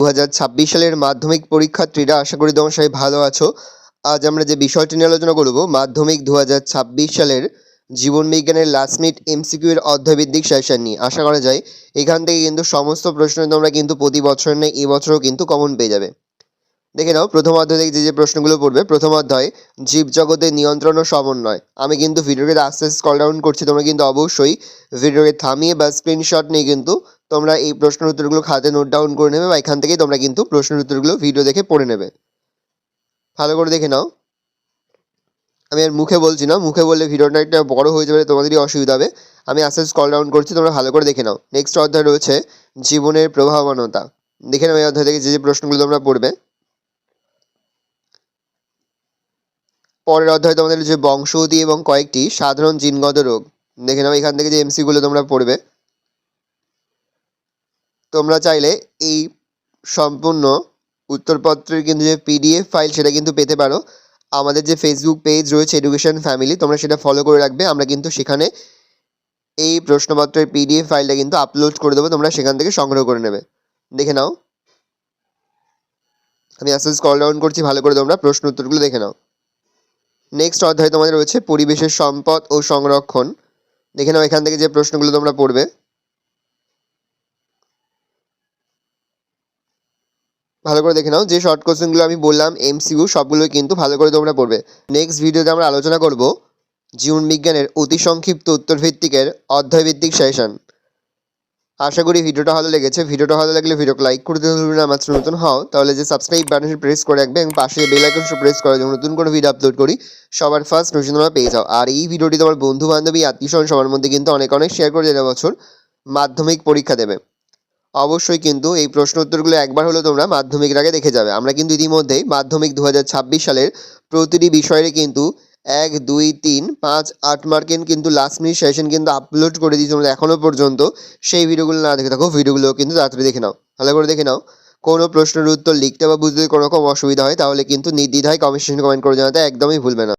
2026 সালের মাধ্যমিক পরীক্ষার্থীরা, আশা করি তোমরা সবাই ভালো আছো। আজ আমরা যে বিষয়টি নিয়ে আলোচনা করব, মাধ্যমিক 2026 সালের জীবন বিজ্ঞানের লাস্ট মিনিট এমসিকিউ এর অধ্যায়ভিত্তিক সেশন নিয়ে। আশা করা যায় এখান থেকে কিন্তু সমস্ত প্রশ্ন তোমরা কিন্তু প্রতি বছর নেই এবছরও কিন্তু কমন পেয়ে যাবে। দেখে নাও প্রথম অধ্যায় থেকে যে প্রশ্নগুলো পড়বে। প্রথম অধ্যায় জীবজগতের নিয়ন্ত্রণ ও সমন্বয়। আমি কিন্তু ভিডিওকে আস্তে আস্তে স্ক্রল ডাউন করছি, তোমরা কিন্তু অবশ্যই ভিডিওকে থামিয়ে বা স্ক্রিনশট নিয়ে কিন্তু তোমরা এই প্রশ্নের উত্তরগুলো খাতে নোট ডাউন করে নেবে, বা এখান থেকেই তোমরা কিন্তু প্রশ্নের উত্তরগুলো ভিডিও দেখে পড়ে নেবে। ভালো করে দেখে নাও। আমি আর মুখে বলছি না, মুখে বললে ভিডিওটা একটা বড় হয়ে যাবে, তোমাদেরই অসুবিধা হবে। আমি আস্তে আস্তে স্ক্রল ডাউন করছি, তোমরা ভালো করে দেখে নাও। নেক্সট অধ্যায় রয়েছে জীবনের প্রভাবনতা। দেখে নাও এই অধ্যায় থেকে যে প্রশ্নগুলো তোমরা পড়বে। পরের অধ্যায় তোমাদের যে বংশগতি এবং কয়েকটি সাধারণ জিনগত রোগ। দেখে নাও এখান থেকে যে এমসিগুলো তোমরা পড়বে। তোমরা চাইলে এই সম্পূর্ণ উত্তরপত্রের কিন্তু যে পিডিএফ ফাইল সেটা কিন্তু পেতে পারো। আমাদের যে ফেসবুক পেজ রয়েছে এডুকেশন ফ্যামিলি, তোমরা সেটা ফলো করে রাখবে। আমরা কিন্তু সেখানে এই প্রশ্নপত্রের পিডিএফ ফাইলটা কিন্তু আপলোড করে দেবো, তোমরা সেখান থেকে সংগ্রহ করে নেবে। দেখে নাও, আমি আস্তে স্ক্রল ডাউন করছি, ভালো করে তোমরা প্রশ্ন উত্তরগুলো দেখে নাও। নেক্সট অধ্যায় তোমাদের রয়েছে পরিবেশের সম্পদ ও সংরক্ষণ। দেখে নাও এখান থেকে যে প্রশ্নগুলো তোমরা পড়বে। ভালো করে দেখে নাও, যে শর্ট কোশ্চেনগুলো আমি বললাম এমসিকিউ সবগুলোই কিন্তু ভালো করে তোমরা পড়বে। নেক্সট ভিডিওতে আমরা আলোচনা করব জীবন বিজ্ঞানের অতি সংক্ষিপ্ত উত্তরভিত্তিকের অধ্যায়ভিত্তিক সেশন। আশা করি ভিডিওটা ভালো লেগেছে। ভিডিওটা ভালো লাগলে ভিডিওকে লাইক করতে ভুলবে না। মাত্র নতুন হও তাহলে যে সাবস্ক্রাইব বাটনটি প্রেস করে রাখবে এবং পাশে বেল আইকনটি প্রেস করে যখন নতুন কোনো ভিডিও আপলোড করি সবার ফার্স্ট নোটিফিকেশন তোমরা পেয়ে যাও। আর এই ভিডিওটি তোমার বন্ধু বান্ধবী আত্মীয়স্বজন সবার মধ্যে কিন্তু অনেক শেয়ার করে দেওয়া বছর মাধ্যমিক পরীক্ষা দেবে। অবশ্যই কিন্তু এই প্রশ্ন উত্তরগুলো একবার হলেও তোমরা মাধ্যমিকের আগে দেখে যাবে। আমরা কিন্তু ইতিমধ্যেই মাধ্যমিক 2026 সালের প্রতিটি বিষয়ের কিন্তু 1, 2, 3, 5, 8 মার্কের কিন্তু লাস্ট মিনিট সেশন কিন্তু আপলোড করে দিয়েছি। তোমরা এখনও পর্যন্ত সেই ভিডিওগুলো না দেখে থাকো, ভিডিওগুলো কিন্তু তাড়াতাড়ি দেখে নাও, ভালো করে দেখে নাও। কোনো প্রশ্নের উত্তর লিখতে বা বুঝতে কোনো রকম অসুবিধা হয় তাহলে কিন্তু নির্দ্বিধায় কমেন্ট সেকশনে কমেন্ট করে জানাতে একদমই ভুলবে না।